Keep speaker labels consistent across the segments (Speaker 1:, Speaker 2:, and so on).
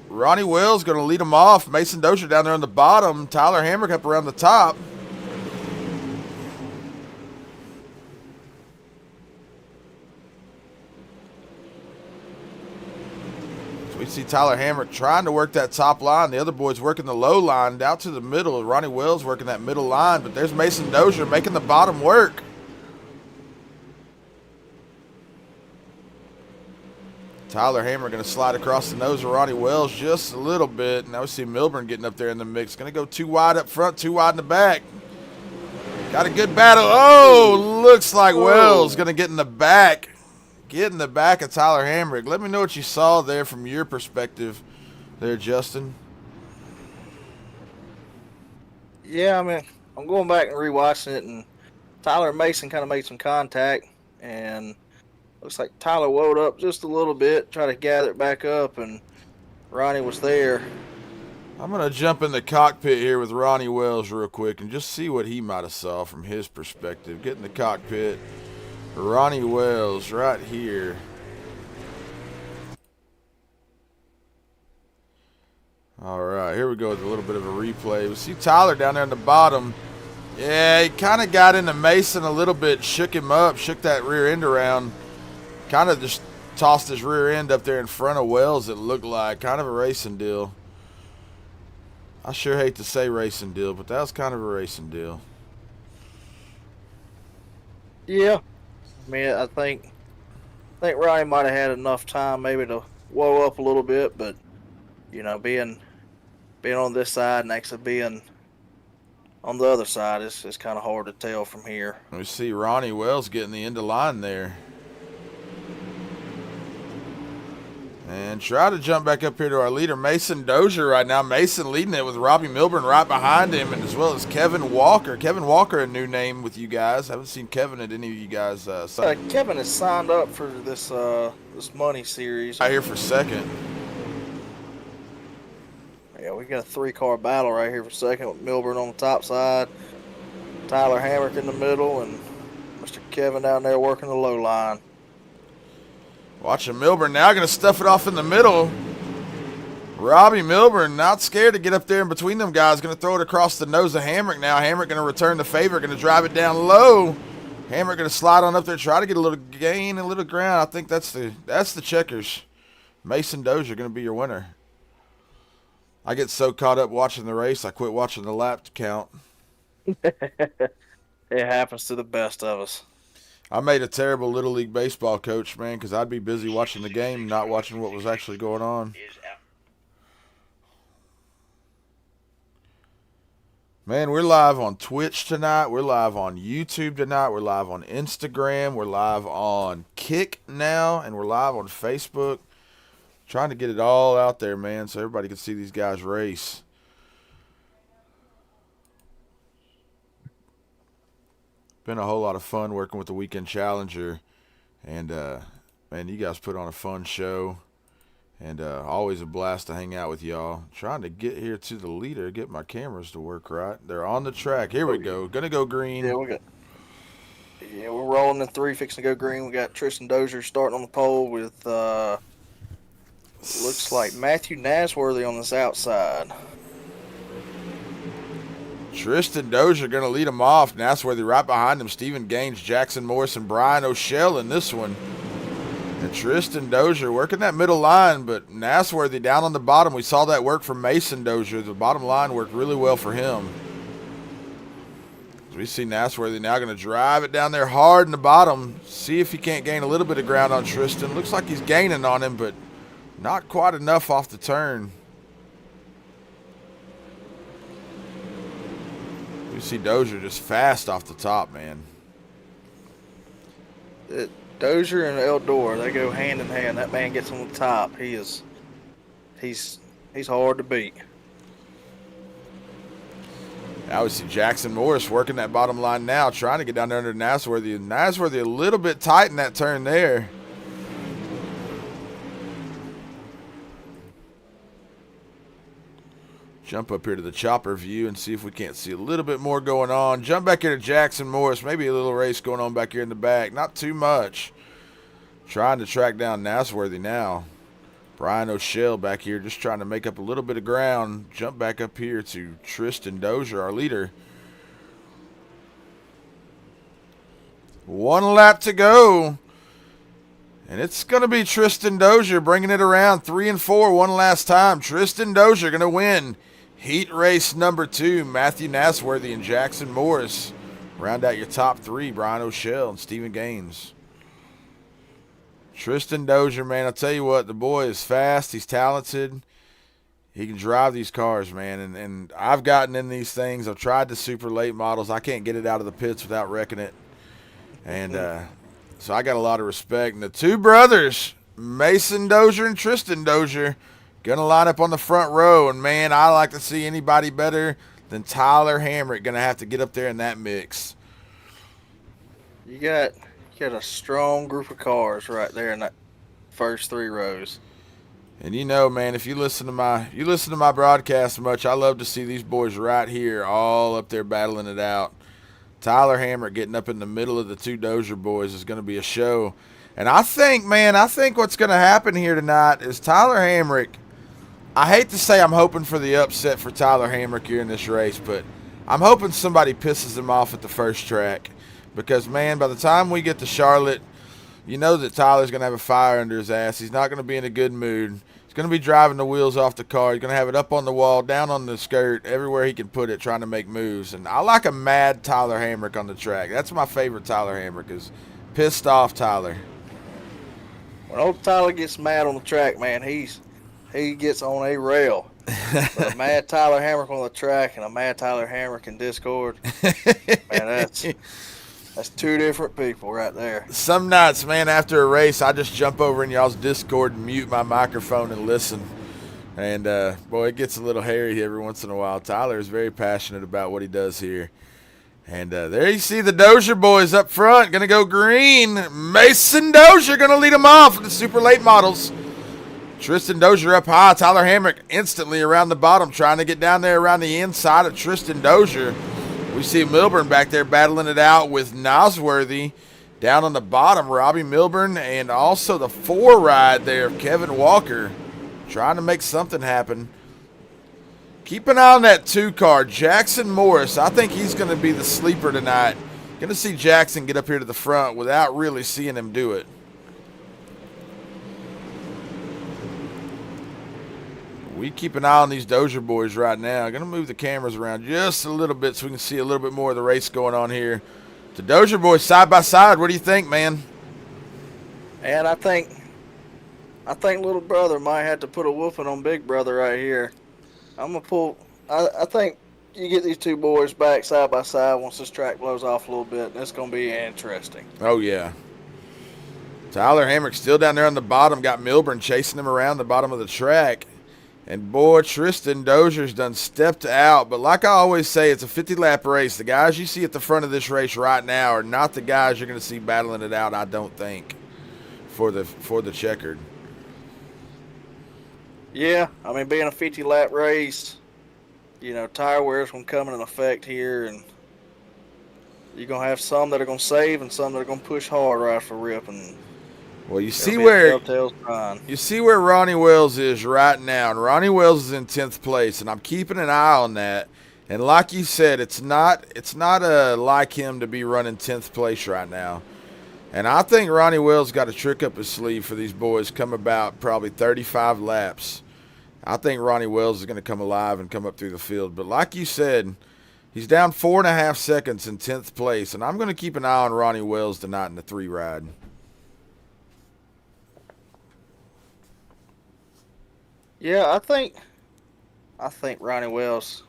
Speaker 1: Ronnie Wells going to lead him off. Mason Dozier down there on the bottom. Tyler Hamrick up around the top. So we see Tyler Hamrick trying to work that top line. The other boys working the low line down to the middle. Ronnie Wells working that middle line. But there's Mason Dozier making the bottom work. Tyler Hammer going to slide across the nose of Ronnie Wells just a little bit. Now we see Milburn getting up there in the mix. Going to go too wide up front, too wide in the back. Got a good battle. Oh, looks like Wells going to get in the back. Get in the back of Tyler Hamrick. Let me know what you saw there from your perspective there, Justin.
Speaker 2: Yeah, I mean, I'm going back and rewatching it, and Tyler and Mason kind of made some contact, and looks like Tyler woed up just a little bit, tried to gather it back up, and Ronnie was there.
Speaker 1: I'm going to jump in the cockpit here with Ronnie Wells real quick and just see what he might have saw from his perspective. Get in the cockpit. Ronnie Wells right here. All right, here we go with a little bit of a replay. We see Tyler down there on the bottom. Yeah, he kind of got into Mason a little bit, shook him up, shook that rear end around. Kind of just tossed his rear end up there in front of Wells, it looked like. Kind of a racing deal. I sure hate to say racing deal, but that was kind of a racing deal.
Speaker 2: Yeah. I mean, I think Ronnie might have had enough time maybe to woe up a little bit, but, you know, being on this side and actually being on the other side is kind of hard to tell from here.
Speaker 1: We see Ronnie Wells getting the end of line there. And try to jump back up here to our leader, Mason Dozier right now. Mason leading it with Robbie Milburn right behind him, and as well as Kevin Walker. Kevin Walker, a new name with you guys. I haven't seen Kevin at any of you guys.
Speaker 2: Kevin has signed up for this money series.
Speaker 1: Out here for second.
Speaker 2: Yeah, we got a 3-car battle right here for second with Milburn on the top side, Tyler Hamrick in the middle, and Mr. Kevin down there working the low line.
Speaker 1: Watching Milburn now going to stuff it off in the middle. Robbie Milburn not scared to get up there in between them guys. Going to throw it across the nose of Hamrick now. Hamrick going to return the favor. Going to drive it down low. Hamrick going to slide on up there, try to get a little gain, a little ground. I think that's the checkers. Mason Dozier going to be your winner. I get so caught up watching the race, I quit watching the lap count.
Speaker 2: It happens to the best of us.
Speaker 1: I made a terrible Little League baseball coach, man, because I'd be busy watching the game, not watching what was actually going on. Man, we're live on Twitch tonight. We're live on YouTube tonight. We're live on Instagram. We're live on Kick now, and we're live on Facebook. Trying to get it all out there, man, so everybody can see these guys race. Been a whole lot of fun working with the Weekend Challenger, and man, you guys put on a fun show, and always a blast to hang out with y'all. Trying to get here to the leader, get my cameras to work right. They're on the track. Here we go. Gonna go green.
Speaker 2: Yeah, we're rolling in 3, fixing to go green. We got Tristan Dozier starting on the pole with looks like Matthew Nasworthy on this outside.
Speaker 1: Tristan Dozier going to lead him off. Nasworthy right behind him. Stephen Gaines, Jackson Morris, and Brian O'Shell in this one. And Tristan Dozier working that middle line, but Nasworthy down on the bottom. We saw that work from Mason Dozier. The bottom line worked really well for him. As we see Nasworthy now going to drive it down there hard in the bottom. See if he can't gain a little bit of ground on Tristan. Looks like he's gaining on him, but not quite enough off the turn. You see Dozier just fast off the top, man.
Speaker 2: Dozier and Eldora, they go hand in hand. That man gets on the top. He's hard to beat.
Speaker 1: Now we see Jackson Morris working that bottom line now, trying to get down there under Nasworthy. Nasworthy a little bit tight in that turn there. Jump up here to the chopper view and see if we can't see a little bit more going on. Jump back here to Jackson Morris. Maybe a little race going on back here in the back. Not too much. Trying to track down Nasworthy now. Brian O'Shell back here just trying to make up a little bit of ground. Jump back up here to Tristan Dozier, our leader. 1 lap to go. And it's going to be Tristan Dozier bringing it around 3 and 4 one last time. Tristan Dozier going to win heat race number 2. Matthew Nasworthy and Jackson Morris. Round out your top 3, Brian O'Shell and Stephen Gaines. Tristan Dozier, man, I'll tell you what, the boy is fast. He's talented. He can drive these cars, man. And I've gotten in these things. I've tried the super late models. I can't get it out of the pits without wrecking it. And so I got a lot of respect. And the 2 brothers, Mason Dozier and Tristan Dozier, going to line up on the front row. And, man, I like to see anybody better than Tyler Hamrick going to have to get up there in that mix.
Speaker 2: You got a strong group of cars right there in that first 3 rows.
Speaker 1: And you know, man, if you listen to my broadcast much, I love to see these boys right here all up there battling it out. Tyler Hamrick getting up in the middle of the 2 Dozier boys is going to be a show. And I think what's going to happen here tonight is Tyler Hamrick, I hate to say I'm hoping for the upset for Tyler Hamrick here in this race, but I'm hoping somebody pisses him off at the first track. Because, man, by the time we get to Charlotte, you know that Tyler's going to have a fire under his ass. He's not going to be in a good mood. He's going to be driving the wheels off the car. He's going to have it up on the wall, down on the skirt, everywhere he can put it, trying to make moves. And I like a mad Tyler Hamrick on the track. That's my favorite Tyler Hamrick, is pissed off Tyler.
Speaker 2: When old Tyler gets mad on the track, man, he gets on a rail. But a mad Tyler Hamrick on the track and a mad Tyler Hamrick in Discord, man, that's 2 different people right there.
Speaker 1: Some nights, man, after a race, I just jump over in y'all's Discord and mute my microphone and listen. And, boy, it gets a little hairy every once in a while. Tyler is very passionate about what he does here. And there you see the Dozier boys up front. Going to go green. Mason Dozier going to lead them off in the super late models. Tristan Dozier up high. Tyler Hamrick instantly around the bottom, trying to get down there around the inside of Tristan Dozier. We see Milburn back there battling it out with Nosworthy. Down on the bottom, Robbie Milburn, and also the 4 ride there of Kevin Walker, trying to make something happen. Keep an eye on that 2 car, Jackson Morris. I think he's going to be the sleeper tonight. Going to see Jackson get up here to the front without really seeing him do it. We keep an eye on these Dozier boys right now. Going to move the cameras around just a little bit so we can see a little bit more of the race going on here. The Dozier boys side by side. What do you think, man?
Speaker 2: And I think little brother might have to put a whooping on big brother right here. I'm going to pull. I think you get these 2 boys back side by side once this track blows off a little bit, and it's going to be interesting.
Speaker 1: Oh, yeah. Tyler Hamrick still down there on the bottom. Got Milburn chasing him around the bottom of the track. And, boy, Tristan Dozier's done stepped out. But like I always say, it's a 50-lap race. The guys you see at the front of this race right now are not the guys you're going to see battling it out, I don't think, for the checkered.
Speaker 2: Yeah, I mean, being a 50-lap race, you know, tire wear's going to come in effect here. And you're going to have some that are going to save and some that are going to push hard right for rip. And
Speaker 1: well, you see where Ronnie Wells is right now, and Ronnie Wells is in 10th place, and I'm keeping an eye on that. And like you said, it's not like him to be running 10th place right now. And I think Ronnie Wells got a trick up his sleeve for these boys come about probably 35 laps. I think Ronnie Wells is going to come alive and come up through the field. But like you said, he's down 4.5 seconds in 10th place, and I'm going to keep an eye on Ronnie Wells tonight in the 3 ride.
Speaker 2: Yeah, I think Ronnie Wells.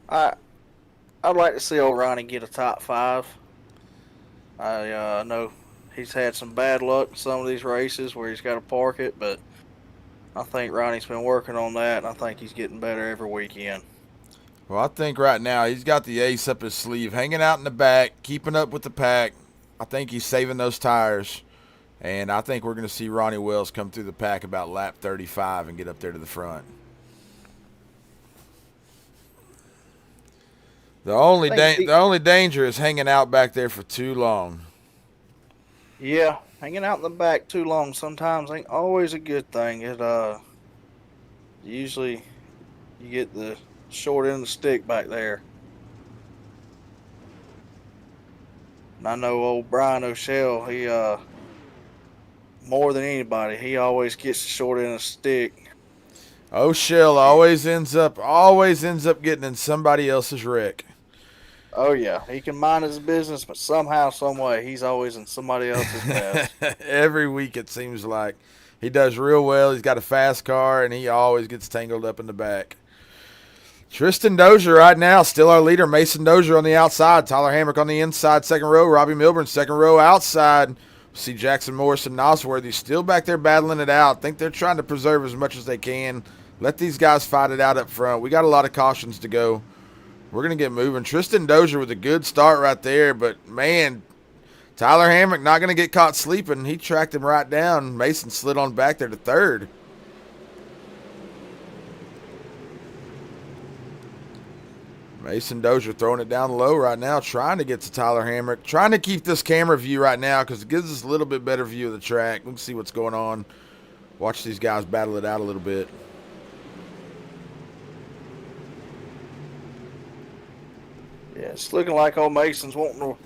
Speaker 2: I'd like to see old Ronnie get a top 5. I know he's had some bad luck in some of these races where he's got to park it, but I think Ronnie's been working on that, and I think he's getting better every weekend.
Speaker 1: Well, I think right now he's got the ace up his sleeve, hanging out in the back, keeping up with the pack. I think he's saving those tires. And I think we're going to see Ronnie Wells come through the pack about lap 35 and get up there to the front. The only danger is hanging out back there for too long.
Speaker 2: Yeah, hanging out in the back too long sometimes ain't always a good thing. It usually you get the short end of the stick back there. And I know old Brian O'Shell, he more than anybody, he always gets the short end of the stick.
Speaker 1: O'Shell
Speaker 2: He,
Speaker 1: always ends up getting in somebody else's wreck.
Speaker 2: oh yeah, he can mind his business, but somehow, some way, he's always in somebody else's mess.
Speaker 1: Every week it seems like he does real well. He's got a fast car, and he always gets tangled up in the back. Tristan Dozier right now, still our leader. Mason Dozier on the outside. Tyler Hamrick on the inside, second row. Robbie Milburn, second row outside. See Jackson Morris and Nosworthy still back there battling it out. Think they're trying to preserve as much as they can. Let these guys fight it out up front. We got a lot of cautions to go. We're going to get moving. Tristan Dozier with a good start right there, but, man, Tyler Hamrick not going to get caught sleeping. He tracked him right down. Mason slid on back there to third. Mason Dozier throwing it down low right now, trying to get to Tyler Hamrick. Trying to keep this camera view right now because it gives us a little bit better view of the track. We can see what's going on. Watch these guys battle it out a little bit.
Speaker 2: Yeah, it's looking like old Mason's wanting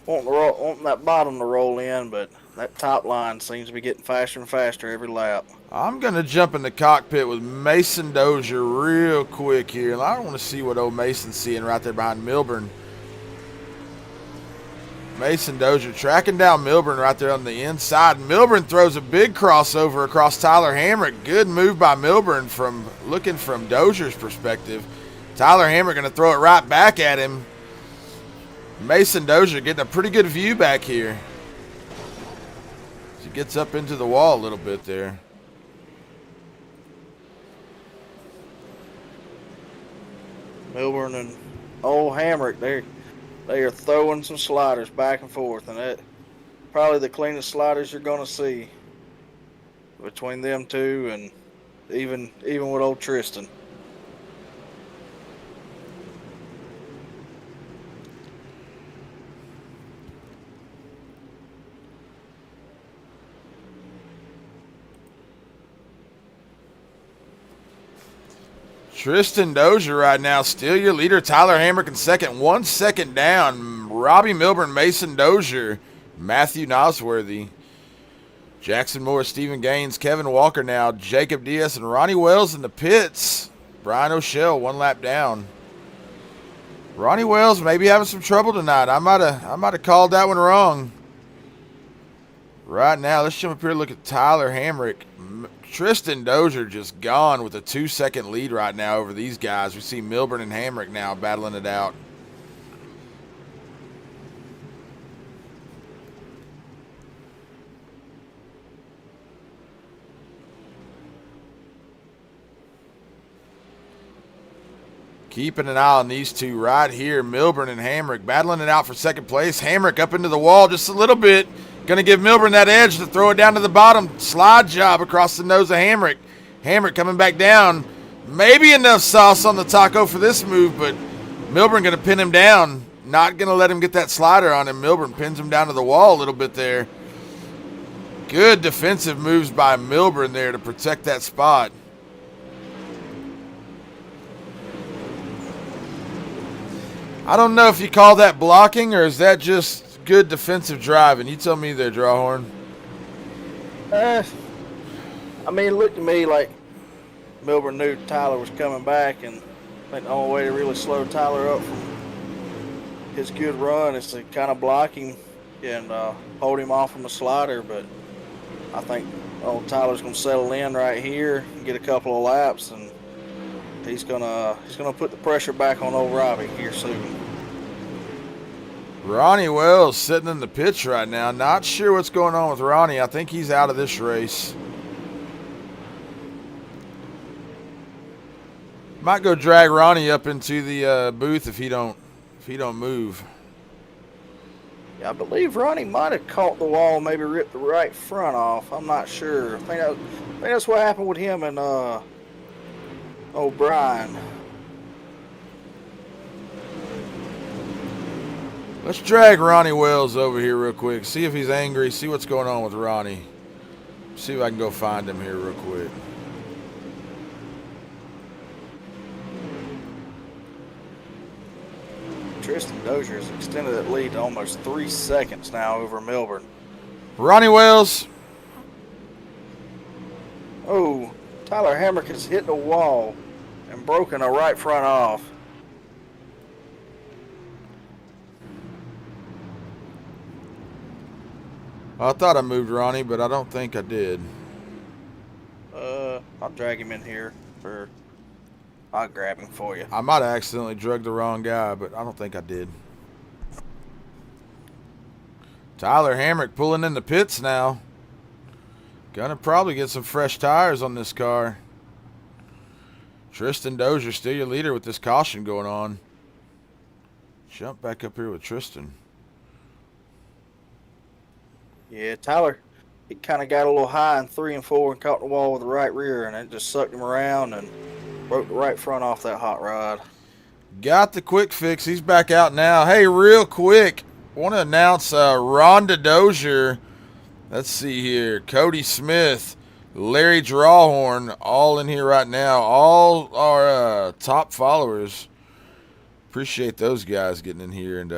Speaker 2: that bottom to roll in, but that top line seems to be getting faster and faster every lap.
Speaker 1: I'm going to jump in the cockpit with Mason Dozier real quick here. And I want to see what old Mason's seeing right there behind Milburn. Mason Dozier tracking down Milburn right there on the inside. Milburn throws a big crossover across Tyler Hamrick. Good move by Milburn looking from Dozier's perspective. Tyler Hamrick going to throw it right back at him. Mason Dozier getting a pretty good view back here. He gets up into the wall a little bit there.
Speaker 2: Milburn and old Hamrick, they are throwing some sliders back and forth, and that probably the cleanest sliders you're going to see between them two, and even with old Tristan.
Speaker 1: Tristan Dozier right now, still your leader. Tyler Hamrick in second, 1 second down. Robbie Milburn, Mason Dozier, Matthew Nosworthy, Jackson Moore, Stephen Gaines, Kevin Walker now, Jacob Diaz, and Ronnie Wells in the pits. Brian O'Shell, 1 lap down. Ronnie Wells maybe having some trouble tonight. I might have called that one wrong. Right now, let's jump up here and look at Tyler Hamrick. Tristan Dozier just gone with a 2-second lead right now over these guys. We see Milburn and Hamrick now battling it out. Keeping an eye on these two right here, Milburn and Hamrick battling it out for second place. Hamrick up into the wall just a little bit. Going to give Milburn that edge to throw it down to the bottom. Slide job across the nose of Hamrick. Hamrick coming back down. Maybe enough sauce on the taco for this move, but Milburn going to pin him down. Not going to let him get that slider on him. Milburn pins him down to the wall a little bit there. Good defensive moves by Milburn there to protect that spot. I don't know if you call that blocking or is that just good defensive driving. You tell me there, Drawhorn.
Speaker 2: I mean, it looked to me like Milburn knew Tyler was coming back, and I think the only way to really slow Tyler up from his good run is to kind of block him and hold him off from the slider. But I think Tyler's going to settle in right here and get a couple of laps, and he's gonna put the pressure back on old Robbie here soon.
Speaker 1: Ronnie Wells sitting in the pits right now. Not sure what's going on with Ronnie. I think he's out of this race. Might go drag Ronnie up into the booth if he don't move.
Speaker 2: Yeah, I believe Ronnie might have caught the wall, maybe ripped the right front off. I'm not sure. I think that's what happened with him and O'Brien.
Speaker 1: Let's drag Ronnie Wells over here real quick. See if he's angry. See what's going on with Ronnie. See if I can go find him here real quick.
Speaker 2: Tristan Dozier has extended that lead to almost 3 seconds now over Milburn.
Speaker 1: Ronnie Wells.
Speaker 2: Oh, Tyler Hamrick has hit the wall and broken a right front off.
Speaker 1: I thought I moved Ronnie, but I don't think I did.
Speaker 2: I'll drag him in here for. I'll grab him for you.
Speaker 1: I might have accidentally drugged the wrong guy, but I don't think I did. Tyler Hamrick pulling in the pits now. Gonna probably get some fresh tires on this car. Tristan Dozier still your leader with this caution going on. Jump back up here with Tristan.
Speaker 2: Yeah, Tyler, he kind of got a little high in 3 and 4 and caught the wall with the right rear, and it just sucked him around and broke the right front off that hot rod.
Speaker 1: Got the quick fix. He's back out now. Hey, real quick, want to announce Rhonda Dozier. Let's see here. Cody Smith, Larry Drawhorn, all in here right now. All our top followers. Appreciate those guys getting in here and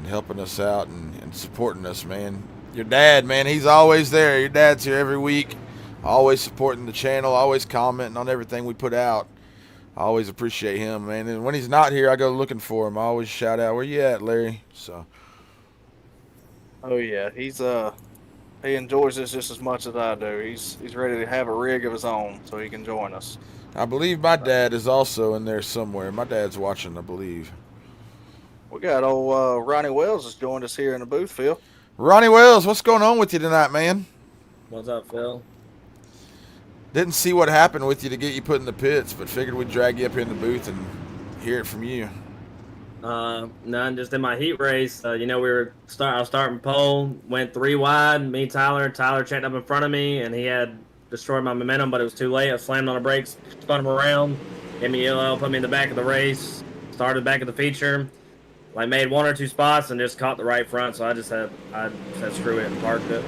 Speaker 1: helping us out and supporting us, man. Your dad, man, he's always there. Your dad's here every week, always supporting the channel, always commenting on everything we put out. I always appreciate him, man. And when he's not here, I go looking for him. I always shout out, "Where you at, Larry?" So.
Speaker 2: Oh yeah, he enjoys this just as much as I do. He's ready to have a rig of his own so he can join us.
Speaker 1: I believe my dad is also in there somewhere. My dad's watching, I believe.
Speaker 2: We got old Ronnie Wells has joined us here in the booth, Phil.
Speaker 1: Ronnie Wells, what's going on with you tonight, man?
Speaker 3: What's up, Phil?
Speaker 1: Didn't see what happened with you to get you put in the pits, but figured we'd drag you up here in the booth and hear it from you.
Speaker 3: None. Just in my heat race. I was starting pole, went 3 wide. Me, Tyler checked up in front of me, and he had destroyed my momentum, but it was too late. I slammed on the brakes, spun him around, gave me yellow, put me in the back of the race. Started back of the feature. Like made 1 or 2 spots and just caught the right front, so I said screw it and parked it.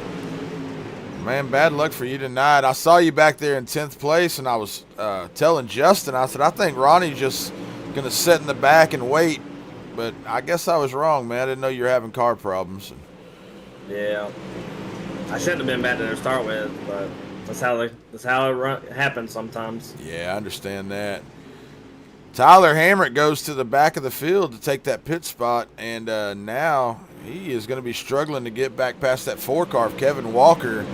Speaker 1: Man, bad luck for you tonight. I saw you back there in 10th place, and I was telling Justin, I said, I think Ronnie's just going to sit in the back and wait. But I guess I was wrong, man. I didn't know you were having car problems.
Speaker 3: Yeah. I shouldn't have been back there to start with, but that's how it happens sometimes.
Speaker 1: Yeah, I understand that. Tyler Hamrick goes to the back of the field to take that pit spot, and now he is going to be struggling to get back past that 4 car of Kevin Walker.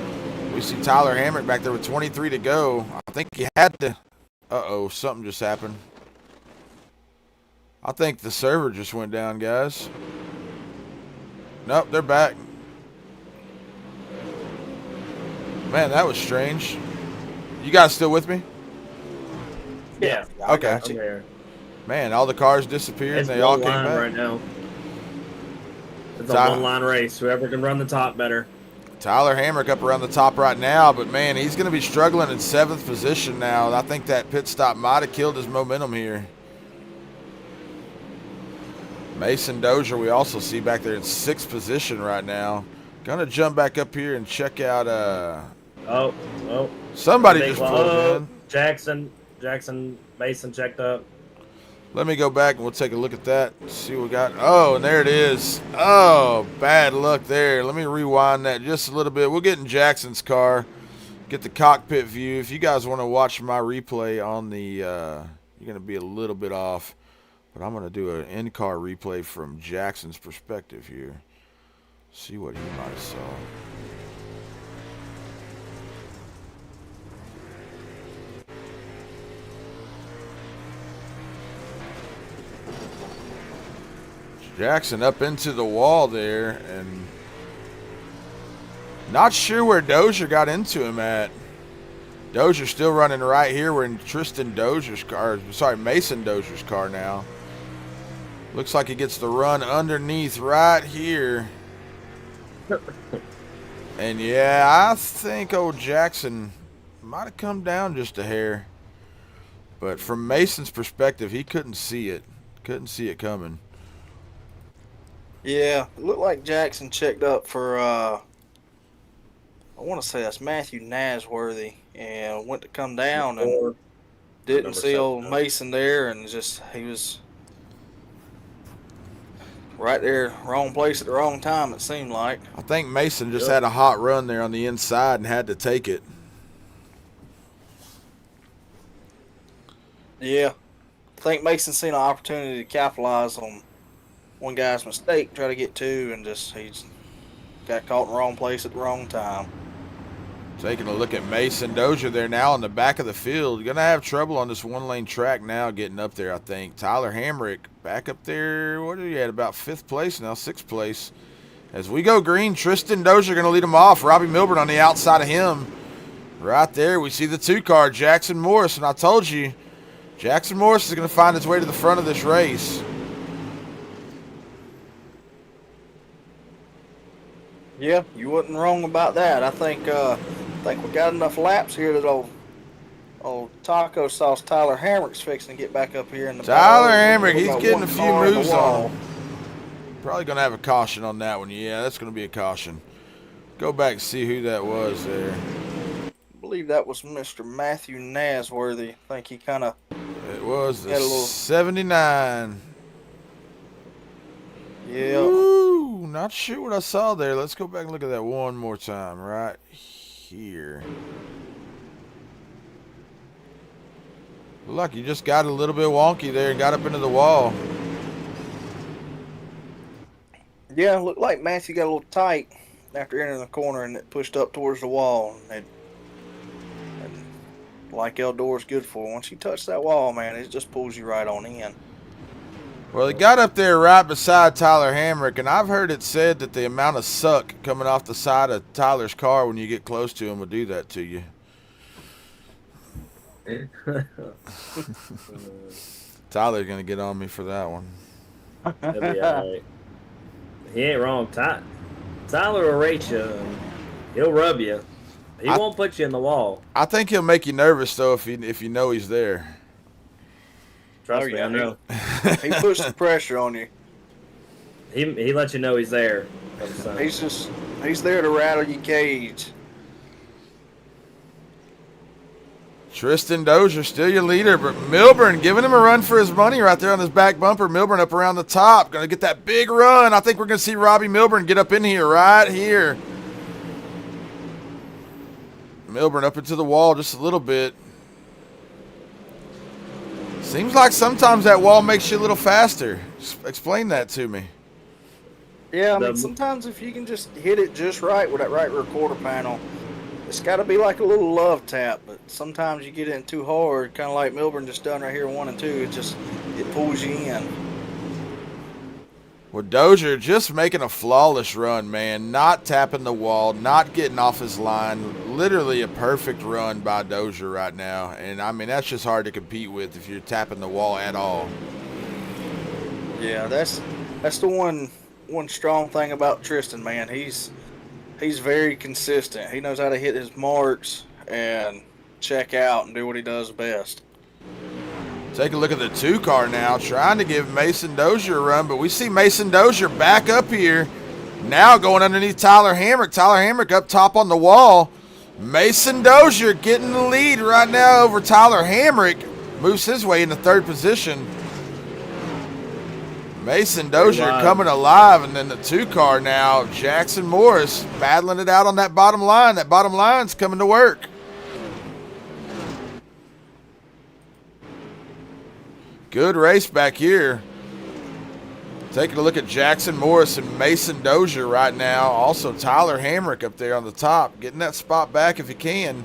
Speaker 1: We see Tyler Hamrick back there with 23 to go. I think he had to. Uh-oh, something just happened. I think the server just went down, guys. Nope, they're back. Man, that was strange. You guys still with me?
Speaker 3: Yeah.
Speaker 1: Okay.
Speaker 3: I'm here.
Speaker 1: Man, all the cars disappeared
Speaker 3: It's
Speaker 1: and they all
Speaker 3: one
Speaker 1: came
Speaker 3: line
Speaker 1: back.
Speaker 3: right now. It's a
Speaker 1: Ty-
Speaker 3: one-line race. Whoever can run the top better.
Speaker 1: Tyler Hamrick up around the top right now, but man, he's going to be struggling in 7th position now. I think that pit stop might have killed his momentum here. Mason Dozier, we also see back there in 6th position right now. Gonna jump back up here and check out. Somebody just pulled in.
Speaker 3: Jackson Mason checked up.
Speaker 1: Let me go back and we'll take a look at that. See what we got. Oh, and there it is. Oh, bad luck there. Let me rewind that just a little bit. We'll get in Jackson's car, get the cockpit view. If you guys want to watch my replay on the, you're gonna be a little bit off. But I'm going to do an in-car replay from Jackson's perspective here. See what he might have saw. Jackson up into the wall there, and not sure where Dozier got into him at. Dozier's still running right here. We're in Tristan Dozier's car. Sorry, Mason Dozier's car now. Looks like he gets the run underneath right here. And yeah, I think old Jackson might have come down just a hair. But from Mason's perspective, he couldn't see it. Couldn't see it coming.
Speaker 2: Yeah, it looked like Jackson checked up for I want to say that's Matthew Nasworthy, and went to come down and
Speaker 3: Or
Speaker 2: didn't
Speaker 3: number
Speaker 2: see old
Speaker 3: 7.
Speaker 2: Mason there, and just he was right there, wrong place at the wrong time. It seemed like.
Speaker 1: I think Mason just
Speaker 3: Yep.
Speaker 1: had a hot run there on the inside and had to take it.
Speaker 2: Yeah, I think Mason seen an opportunity to capitalize on one guy's mistake, try to get two, and just he's got caught in the wrong place at the wrong time.
Speaker 1: Taking a look at Mason Dozier there now in the back of the field. Going to have trouble on this one-lane track now getting up there, I think. Tyler Hamrick back up there. What are you at? About 5th place now, 6th place. As we go green, Tristan Dozier going to lead him off. Robbie Milburn on the outside of him. Right there, we see the 2-car, Jackson Morris. And I told you, Jackson Morris is going to find his way to the front of this race.
Speaker 2: Yeah, you wasn't wrong about that. I think we got enough laps here that old taco sauce Tyler Hamrick's fixing to get back up here in the
Speaker 1: Tyler
Speaker 2: battle.
Speaker 1: Hamrick,
Speaker 2: We
Speaker 1: he's
Speaker 2: got
Speaker 1: getting
Speaker 2: one
Speaker 1: a few
Speaker 2: car on the
Speaker 1: moves
Speaker 2: wall.
Speaker 1: on him. Probably going to have a caution on that one. Yeah, that's going to be a caution. Go back and see who that was there.
Speaker 2: I believe that was Mr. Matthew Nasworthy. I think he kind of
Speaker 1: It was the
Speaker 2: Had a little-
Speaker 1: 79.
Speaker 2: yeah.
Speaker 1: Ooh, not sure what I saw there. Let's go back and look at that one more time right here. Look, you just got a little bit wonky there and got up into the wall.
Speaker 2: Yeah, it looked like Matthew got a little tight after entering the corner and it pushed up towards the wall. And like Eldora's good for, once you touch that wall, man, it just pulls you right on in.
Speaker 1: Well, he got up there right beside Tyler Hamrick, and I've heard it said that the amount of suck coming off the side of Tyler's car when you get close to him will do that to you. Tyler's going to get on me for that one.
Speaker 3: He'll be all right. He ain't wrong. Tyler will rate you. And he'll rub you. He won't put you in the wall.
Speaker 1: I think he'll make you nervous, though, if you know he's there.
Speaker 3: Trust
Speaker 2: Oh,
Speaker 3: me,
Speaker 2: yeah.
Speaker 3: I know.
Speaker 2: He pushed the pressure on you.
Speaker 3: He lets you know he's there.
Speaker 2: He's there to rattle your cage.
Speaker 1: Tristan Dozier, still your leader, but Milburn giving him a run for his money right there on his back bumper. Milburn up around the top. Going to get that big run. I think we're going to see Robbie Milburn get up in here right here. Milburn up into the wall just a little bit. Seems like sometimes that wall makes you a little faster. Explain that to me.
Speaker 2: Yeah, I mean, sometimes if you can just hit it just right with that right rear quarter panel, it's got to be like a little love tap. But sometimes you get in too hard, kind of like Milburn just done right here, 1 and 2. It pulls you in.
Speaker 1: Well, Dozier just making a flawless run, man. Not tapping the wall, not getting off his line. Literally a perfect run by Dozier right now. And, I mean, that's just hard to compete with if you're tapping the wall at all.
Speaker 2: Yeah, that's the one strong thing about Tristan, man. He's very consistent. He knows how to hit his marks and check out and do what he does best.
Speaker 1: Take a look at the 2-car now, trying to give Mason Dozier a run, but we see Mason Dozier back up here. Now going underneath Tyler Hamrick. Tyler Hamrick up top on the wall. Mason Dozier getting the lead right now over Tyler Hamrick. Moves his way into 3rd position. Mason Dozier coming alive, and then the 2-car now, Jackson Morris battling it out on that bottom line. That bottom line's coming to work. Good race back here. Taking a look at Jackson Morris and Mason Dozier right now. Also Tyler Hamrick up there on the top. Getting that spot back if he can.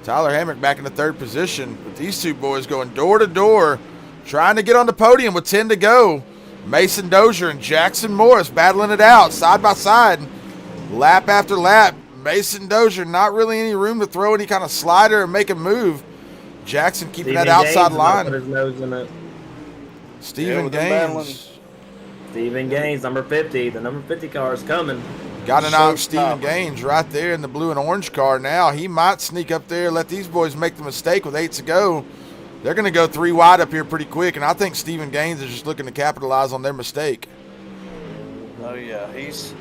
Speaker 1: Tyler Hamrick back in the 3rd position. With these two boys going door to door. Trying to get on the podium with 10 to go. Mason Dozier and Jackson Morris battling it out side by side. Lap after lap. Mason Dozier not really any room to throw any kind of slider or make a move. Jackson keeping that outside line.
Speaker 3: Put his nose in it.
Speaker 1: Stephen Gaines.
Speaker 3: Stephen Gaines, number 50. The number 50 car is coming.
Speaker 1: Got an eye on Stephen Gaines right there in the blue and orange car now. He might sneak up there, let these boys make the mistake with 8 to go. They're going to go 3 wide up here pretty quick, and I think Stephen Gaines is just looking to capitalize on their mistake.
Speaker 2: Oh yeah, he's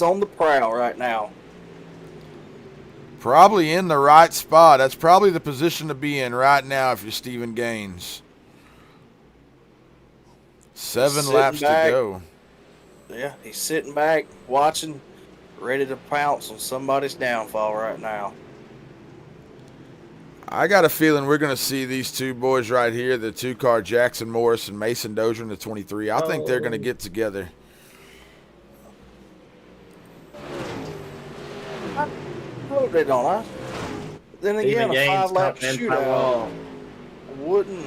Speaker 2: on the prowl right now.
Speaker 1: Probably in the right spot. That's probably the position to be in right now if you're Stephen Gaines. 7 laps to go.
Speaker 2: Yeah, he's sitting back, watching, ready to pounce on somebody's downfall right now.
Speaker 1: I got a feeling we're going to see these two boys right here, the 2-car Jackson Morris and Mason Dozier in the 23. I think they're going to get together.
Speaker 2: Oh, they don't. Then again, a 5-lap shootout wouldn't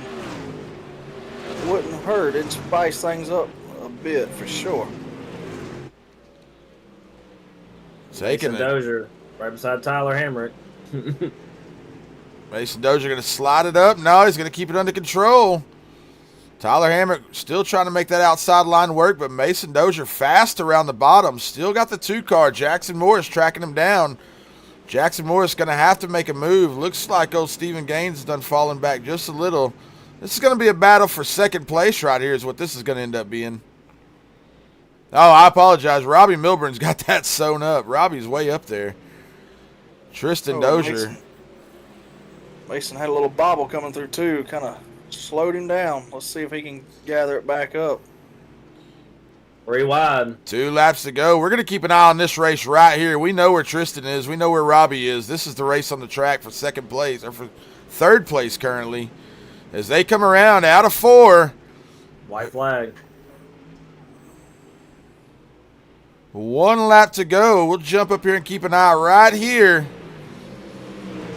Speaker 2: hurt. It'd spice things up a bit for sure.
Speaker 1: Taking
Speaker 3: Mason Dozier right beside Tyler Hamrick.
Speaker 1: Mason Dozier going to slide it up. No, he's going to keep it under control. Tyler Hamrick still trying to make that outside line work, but Mason Dozier fast around the bottom. Still got the 2-car. Jackson Morris tracking him down. Jackson Morris going to have to make a move. Looks like old Stephen Gaines is done falling back just a little. This is going to be a battle for second place right here is what this is going to end up being. Oh, I apologize. Robbie Milburn's got that sewn up. Robbie's way up there. Tristan Dozier.
Speaker 2: Mason had a little bobble coming through too. Kind of slowed him down. Let's see if he can gather it back up.
Speaker 3: 3 wide.
Speaker 1: 2 laps to go. We're going to keep an eye on this race right here. We know where Tristan is. We know where Robbie is. This is the race on the track for second place, or for third place currently. As they come around out of 4.
Speaker 3: White flag.
Speaker 1: 1 lap to go. We'll jump up here and keep an eye right here.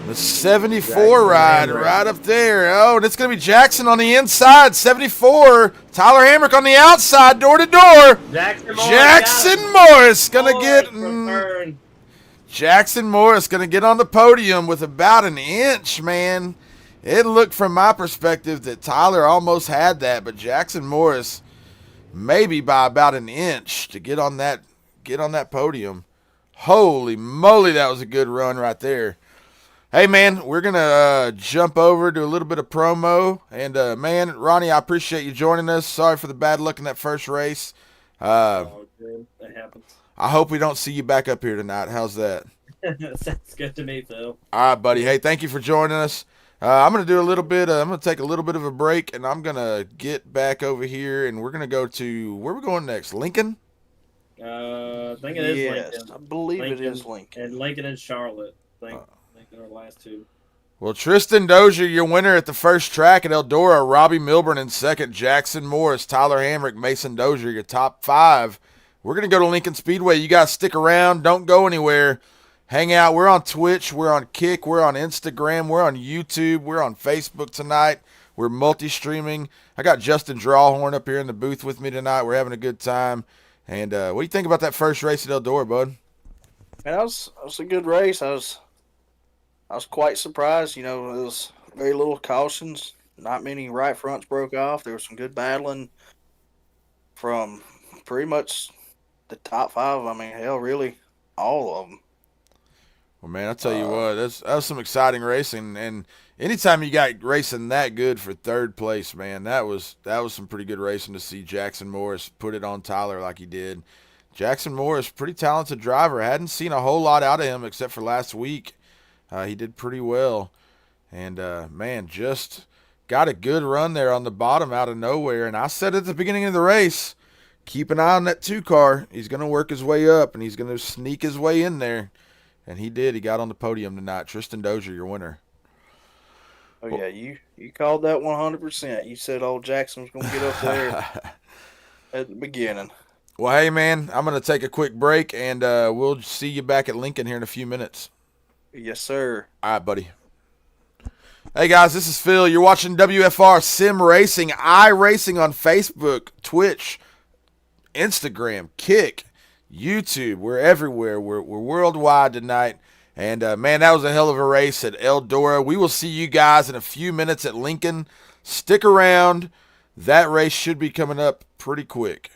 Speaker 1: The 74 ride right up there. Oh, and it's going to be Jackson on the inside. 74. Tyler Hamrick on the outside, door to door. Jackson Morris going to get... Jackson Morris going to get on the podium with about an inch, man. It looked from my perspective that Tyler almost had that, but Jackson Morris maybe by about an inch to get on that podium. Holy moly, that was a good run right there. Hey, man, we're going to jump over to a little bit of promo. And, man, Ronnie, I appreciate you joining us. Sorry for the bad luck in that first race.
Speaker 3: Oh, good. That happens.
Speaker 1: I hope we don't see you back up here tonight. How's that?
Speaker 3: Sounds good to me, Phil.
Speaker 1: All right, buddy. Hey, thank you for joining us. I'm going to do a little bit. I'm going to take a little bit of a break, and I'm going to get back over here, and we're going to go to, where are we going next? Lincoln?
Speaker 3: I think it is Lincoln.
Speaker 2: I believe it is Lincoln.
Speaker 3: And Lincoln and Charlotte. I think they're the last 2.
Speaker 1: Well, Tristan Dozier, your winner at the first track at Eldora. Robbie Milburn in second. Jackson Morris, Tyler Hamrick, Mason Dozier, your top 5. We're going to go to Lincoln Speedway. You guys stick around. Don't go anywhere. Hang out. We're on Twitch. We're on Kick. We're on Instagram. We're on YouTube. We're on Facebook tonight. We're multi-streaming. I got Justin Drawhorn up here in the booth with me tonight. We're having a good time. And what do you think about that first race at Eldora, bud?
Speaker 2: Man, that was a good race. I was quite surprised. You know, there was very little cautions. Not many right fronts broke off. There was some good battling from pretty much the top 5. I mean, hell, really, all of them.
Speaker 1: Well, man, I'll tell you what, that was some exciting racing. And anytime you got racing that good for third place, man, that was some pretty good racing to see Jackson Morris put it on Tyler like he did. Jackson Morris, pretty talented driver. Hadn't seen a whole lot out of him except for last week. He did pretty well. And, man, just got a good run there on the bottom out of nowhere. And I said at the beginning of the race, keep an eye on that 2-car. He's going to work his way up, and he's going to sneak his way in there. And he did. He got on the podium tonight. Tristan Dozier, your winner.
Speaker 2: Oh, yeah, you called that 100%. You said old Jackson was going to get up there at the beginning.
Speaker 1: Well, hey, man, I'm going to take a quick break, and we'll see you back at Lincoln here in a few minutes.
Speaker 2: Yes, sir.
Speaker 1: All right, buddy. Hey, guys, this is Phil. You're watching WFR Sim Racing, iRacing on Facebook, Twitch, Instagram, Kick, YouTube. We're everywhere. We're worldwide tonight. And, man, that was a hell of a race at Eldora. We will see you guys in a few minutes at Lincoln. Stick around. That race should be coming up pretty quick.